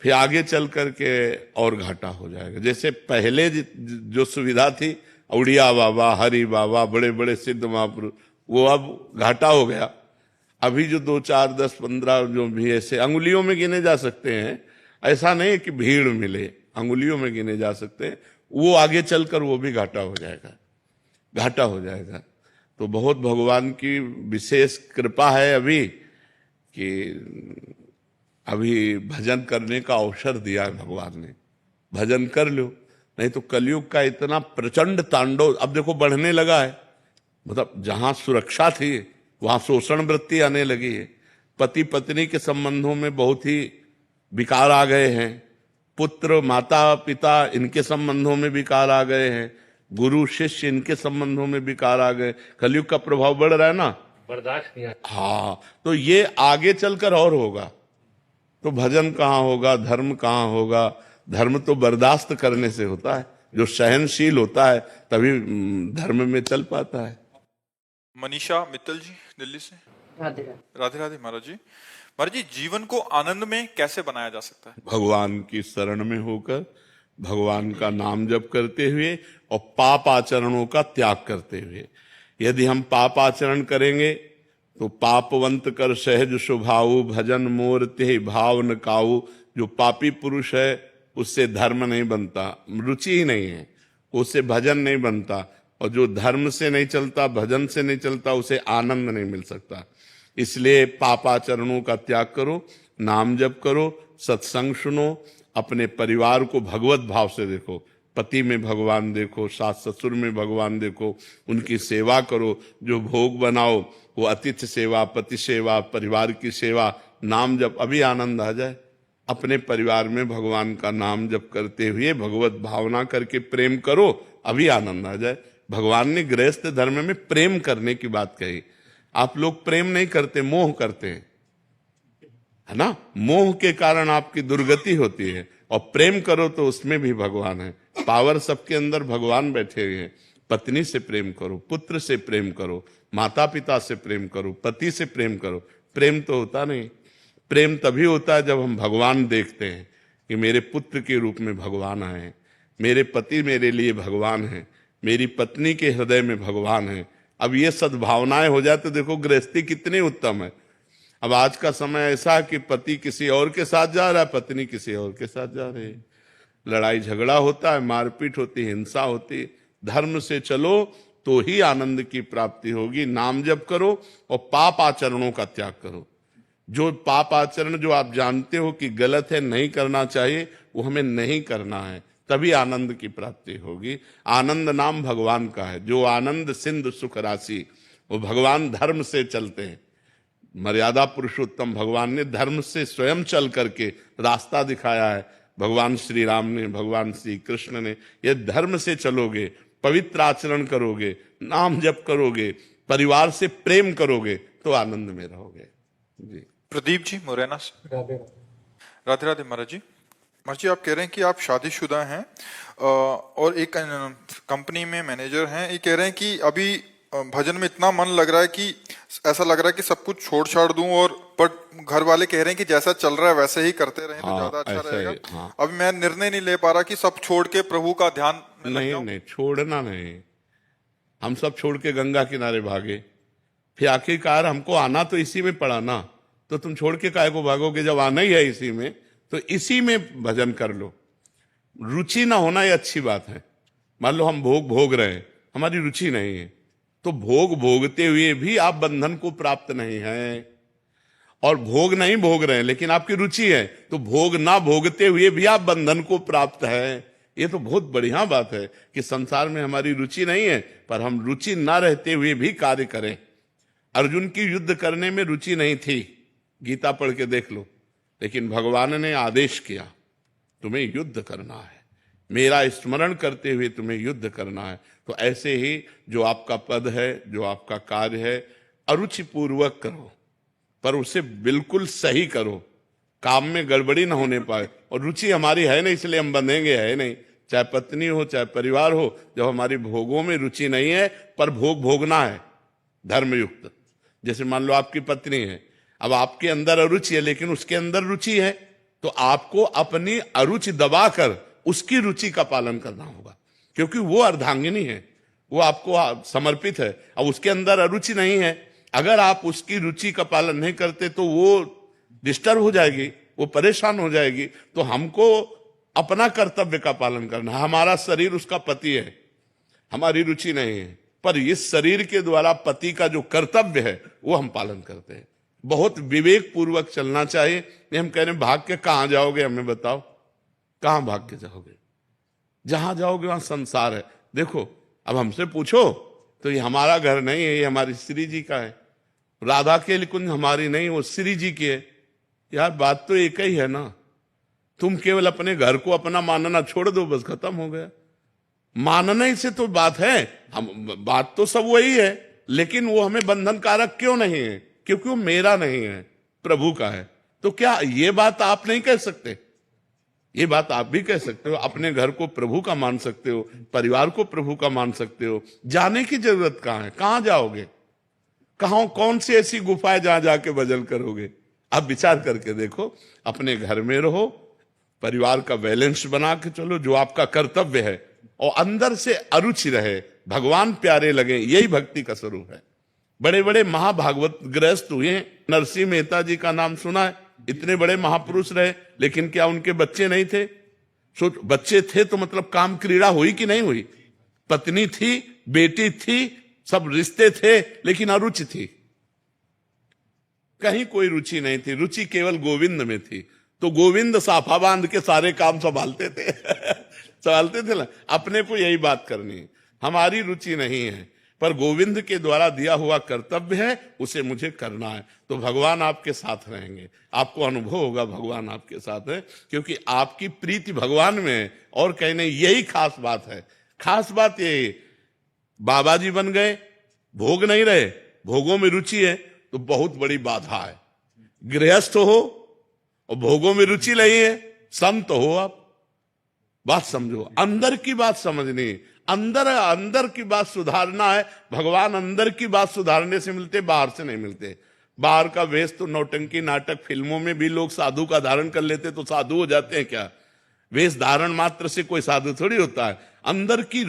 फिर आगे चल करके और घाटा हो जाएगा। जैसे पहले जो सुविधा थी, उड़िया बाबा, हरि बाबा, बड़े बड़े सिद्ध महापुरुष, वो अब घाटा हो गया। अभी जो 2, 4, 10, 15 जो भी ऐसे अंगुलियों में गिने जा सकते हैं, ऐसा नहीं कि भीड़ मिले, अंगुलियों में गिने जा सकते हैं, वो आगे चलकर वो भी घाटा हो जाएगा, घाटा हो जाएगा। तो बहुत भगवान की विशेष कृपा है अभी कि अभी भजन करने का अवसर दिया है भगवान ने। भजन कर लो, नहीं तो कलयुग का इतना प्रचंड तांडव अब देखो बढ़ने लगा है। मतलब जहां सुरक्षा थी वहां शोषण वृत्ति आने लगी है। पति पत्नी के संबंधों में बहुत ही विकार आ गए हैं। पुत्र माता पिता इनके संबंधों में विकार आ गए हैं। गुरु शिष्य इनके संबंधों में विकार आ गए। कलयुग का प्रभाव बढ़ रहा है ना, बर्दाश्त नहीं आता। हाँ, तो ये आगे चलकर और होगा। तो भजन कहाँ होगा, धर्म कहाँ होगा? धर्म तो बर्दाश्त करने से होता है। जो सहनशील होता है तभी धर्म में चल पाता है। मनीषा मित्तल जी दिल्ली से। राधे राधे। राधे राधे महाराज जी। महाराज जी, जीवन को आनंद में कैसे बनाया जा सकता है? भगवान की शरण में होकर, भगवान का नाम जप करते हुए और पाप आचरणों का त्याग करते हुए। यदि हम पाप आचरण करेंगे तो पापवंत कर सहज स्वभाव, भजन मोर ते भाव न काऊ। जो पापी पुरुष है उससे धर्म नहीं बनता, रुचि ही नहीं है, उससे भजन नहीं बनता। और जो धर्म से नहीं चलता, भजन से नहीं चलता, उसे आनंद नहीं मिल सकता। इसलिए पापाचरणों का त्याग करो, नाम जप करो, सत्संग सुनो, अपने परिवार को भगवत भाव से देखो। पति में भगवान देखो, सास ससुर में भगवान देखो, उनकी सेवा करो। जो भोग बनाओ वो अतिथि सेवा, पति सेवा, परिवार की सेवा, नाम जप। अभी आनंद आ जाए। अपने परिवार में भगवान का नाम जप करते हुए भगवत भावना करके प्रेम करो, अभी आनंद आ जाए। भगवान ने गृहस्थ धर्म में प्रेम करने की बात कही। आप लोग प्रेम नहीं करते, मोह करते हैं, है ना? मोह के कारण आपकी दुर्गति होती है। और प्रेम करो तो उसमें भी भगवान है। पावर सबके अंदर भगवान बैठे हुए हैं। पत्नी से प्रेम करो, पुत्र से प्रेम करो, माता पिता से प्रेम करो, पति से प्रेम करो। प्रेम तो होता नहीं। प्रेम तभी होता है जब हम भगवान देखते हैं कि मेरे पुत्र के रूप में भगवान आए, मेरे पति मेरे लिए भगवान है, मेरी पत्नी के हृदय में भगवान है। अब ये सद्भावनाएं हो जाए तो देखो गृहस्थी कितनी उत्तम है। अब आज का समय ऐसा है कि पति किसी और के साथ जा रहा है, पत्नी किसी और के साथ जा रही है। लड़ाई झगड़ा होता है, मारपीट होती है, हिंसा होती है। धर्म से चलो तो ही आनंद की प्राप्ति होगी। नाम जप करो और पाप आचरणों का त्याग करो। जो पाप आचरण जो आप जानते हो कि गलत है, नहीं करना चाहिए, वो हमें नहीं करना है, तभी आनंद की प्राप्ति होगी। आनंद नाम भगवान का है। जो आनंद सिंधु सुख राशि, वो भगवान धर्म से चलते हैं। मर्यादा पुरुषोत्तम भगवान ने धर्म से स्वयं चल करके रास्ता दिखाया है। भगवान श्री राम ने, भगवान श्री कृष्ण ने। ये धर्म से चलोगे, पवित्र आचरण करोगे, नाम जप करोगे, परिवार से प्रेम करोगे तो आनंद में रहोगे। जी। प्रदीप जी मुरैना से। राधे राधे। राधे राधे महाराज जी। महाराज जी, आप कह रहे हैं कि आप शादीशुदा हैं और एक कंपनी में मैनेजर हैं। ये कह रहे हैं कि अभी भजन में इतना मन लग रहा है कि ऐसा लग रहा है कि सब कुछ छोड़ छाड़ दूं, और पर घर वाले कह रहे हैं कि जैसा चल रहा है वैसे ही करते रहें तो ज्यादा अच्छा रहेगा। हाँ। अभी मैं निर्णय नहीं ले पा रहा कि सब छोड़ के प्रभु का ध्यान में लग जाऊं। नहीं, छोड़ना नहीं। हम सब छोड़ के गंगा किनारे भागे, फिर आखिरकार हमको आना तो इसी में पड़ा ना। तो तुम छोड़ के काहे को भागोगे? जब आना ही है इसी में, तो इसी में भजन कर लो। रुचि ना होना ये अच्छी बात है। मान लो हम भोग भोग रहे हैं, हमारी रुचि नहीं है, तो भोग भोगते हुए भी आप बंधन को प्राप्त नहीं है। और भोग नहीं भोग रहे हैं लेकिन आपकी रुचि है, तो भोग ना भोगते हुए भी आप बंधन को प्राप्त है। ये तो बहुत बढ़िया बात है कि संसार में हमारी रुचि नहीं है, पर हम रुचि ना रहते हुए भी कार्य करें। अर्जुन की युद्ध करने में रुचि नहीं थी, गीता पढ़ के देख लो, लेकिन भगवान ने आदेश किया तुम्हें युद्ध करना है, मेरा स्मरण करते हुए तुम्हें युद्ध करना है। तो ऐसे ही जो आपका पद है, जो आपका कार्य है, अरुचि पूर्वक करो, पर उसे बिल्कुल सही करो, काम में गड़बड़ी ना होने पाए। और रुचि हमारी है नहीं, इसलिए हम बंधेंगे, है नहीं। चाहे पत्नी हो, चाहे परिवार हो, जब हमारी भोगों में रुचि नहीं है, पर भोग भोगना है धर्मयुक्त। जैसे मान लो आपकी पत्नी है, अब आपके अंदर अरुचि है लेकिन उसके अंदर रुचि है, तो आपको अपनी अरुचि दबाकर उसकी रुचि का पालन करना होगा, क्योंकि वो अर्धांगिनी है, वो आपको समर्पित है। अब उसके अंदर अरुचि नहीं है, अगर आप उसकी रुचि का पालन नहीं करते तो वो डिस्टर्ब हो जाएगी, वो परेशान हो जाएगी। तो हमको अपना कर्तव्य का पालन करना है। हमारा शरीर उसका पति है, हमारी रुचि नहीं है, पर इस शरीर के द्वारा पति का जो कर्तव्य है वो हम पालन करते हैं। बहुत विवेक पूर्वक चलना चाहिए। नहीं हम कह रहे हैं भाग के कहां जाओगे, हमें बताओ कहां भाग के जाओगे? जहां जाओगे वहां संसार है। देखो अब हमसे पूछो तो ये हमारा घर नहीं है, ये हमारी श्री जी का है। राधा के कुंज हमारी नहीं, वो श्री जी की है। यार बात तो एक ही है ना, तुम केवल अपने घर को अपना मानना छोड़ दो, बस खत्म हो गया। मानने से तो बात है, हम बात तो सब वही है, लेकिन वो हमें बंधनकारक क्यों नहीं है? क्योंकि वो मेरा नहीं है, प्रभु का है। तो क्या ये बात आप नहीं कह सकते? ये बात आप भी कह सकते हो, अपने घर को प्रभु का मान सकते हो, परिवार को प्रभु का मान सकते हो। जाने की जरूरत कहां है? कहां जाओगे? कहां कौन सी ऐसी गुफा है जहां जाके भजन करोगे? आप विचार करके देखो, अपने घर में रहो, परिवार का बैलेंस बना के चलो, जो आपका कर्तव्य है, और अंदर से अरुचि रहे, भगवान प्यारे लगे, यही भक्ति का स्वरूप है। बड़े बड़े महाभागवत गृहस्थ हुए, नरसिंह मेहता जी का नाम सुना है, इतने बड़े महापुरुष रहे, लेकिन क्या उनके बच्चे नहीं थे? सोच, बच्चे थे तो मतलब काम क्रीड़ा हुई कि नहीं हुई? पत्नी थी, बेटी थी, सब रिश्ते थे, लेकिन अरुचि थी, कहीं कोई रुचि नहीं थी। रुचि केवल गोविंद में थी। तो गोविंद साफा बांध के सारे काम संभालते थे संभालते थे ना। अपने को यही बात करनी है, हमारी रुचि नहीं है, पर गोविंद के द्वारा दिया हुआ कर्तव्य है, उसे मुझे करना है। तो भगवान आपके साथ रहेंगे, आपको अनुभव होगा भगवान आपके साथ है, क्योंकि आपकी प्रीति भगवान में है, और कहीं नहीं। यही खास बात है। खास बात ये, बाबा जी बन गए, भोग नहीं रहे, भोगों में रुचि है, तो बहुत बड़ी बाधा है। गृहस्थ हो और भोगों में रुचि नहीं है, संत हो आप। बात समझो, अंदर की बात समझनी, अंदर की बात सुधारना है। भगवान अंदर की बात सुधारने से मिलते, बाहर से नहीं मिलते। बाहर का वेश तो नौटंकी नाटक फिल्मों में भी लोग साधु का धारण कर लेते तो साधु हो जाते हैं क्या? वेश धारण मात्र से कोई साधु थोड़ी होता है। अंदर की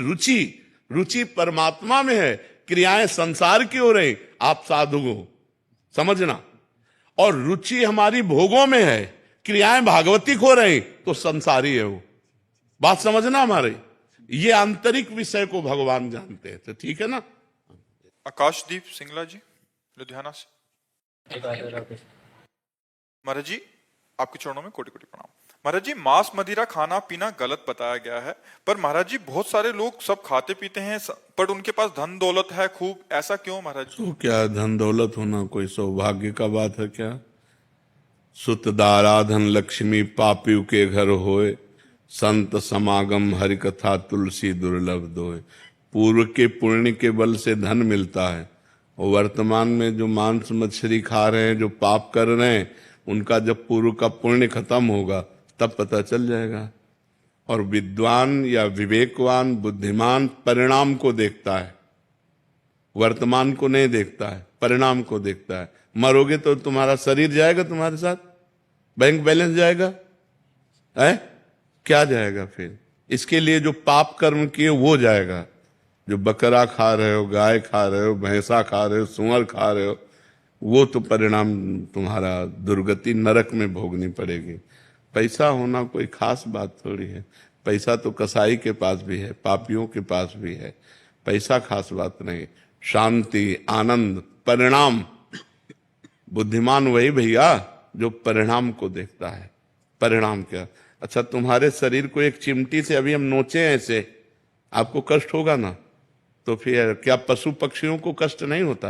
रुचि परमात्मा में है, क्रियाएं संसार की हो रही, आप साधु हो, समझना। और रुचि हमारी भोगों में है, क्रियाएं भागवतिक हो रही, तो संसारी है वो। बात समझना हमारी, ये आंतरिक विषय को भगवान जानते हैं। तो ठीक है ना। आकाशदीप सिंगला जी, लुधियाना से। महाराज जी, आपके चरणों में कोटि कोटि प्रणाम। महाराज जी, मांस मदिरा खाना पीना गलत बताया गया है, पर महाराज जी बहुत सारे लोग सब खाते पीते हैं, पर उनके पास धन दौलत है खूब, ऐसा क्यों महाराज जी? तो क्या धन दौलत होना कोई सौभाग्य का बात है क्या? सुत दाराधन लक्ष्मी पापियों के घर होए, संत समागम हरि कथा तुलसी दुर्लभ दोए। पूर्व के पुण्य के बल से धन मिलता है, और वर्तमान में जो मांस मछली खा रहे हैं, जो पाप कर रहे हैं, उनका जब पूर्व का पुण्य खत्म होगा तब पता चल जाएगा। और विद्वान या विवेकवान बुद्धिमान परिणाम को देखता है, वर्तमान को नहीं देखता है, परिणाम को देखता है। मरोगे तो तुम्हारा शरीर जाएगा तुम्हारे साथ, बैंक बैलेंस जाएगा है, क्या जाएगा फिर? इसके लिए जो पाप कर्म किए वो जाएगा। जो बकरा खा रहे हो, गाय खा रहे हो, भैंसा खा रहे हो, सुअर खा रहे हो, वो तो परिणाम तुम्हारा दुर्गति नरक में भोगनी पड़ेगी। पैसा होना कोई खास बात थोड़ी है। पैसा तो कसाई के पास भी है, पापियों के पास भी है। पैसा खास बात नहीं। शांति, आनंद, परिणाम। बुद्धिमान वही भैया जो परिणाम को देखता है। परिणाम क्या? अच्छा, तुम्हारे शरीर को एक चिमटी से अभी हम नोचे ऐसे, आपको कष्ट होगा ना? तो फिर क्या पशु पक्षियों को कष्ट नहीं होता?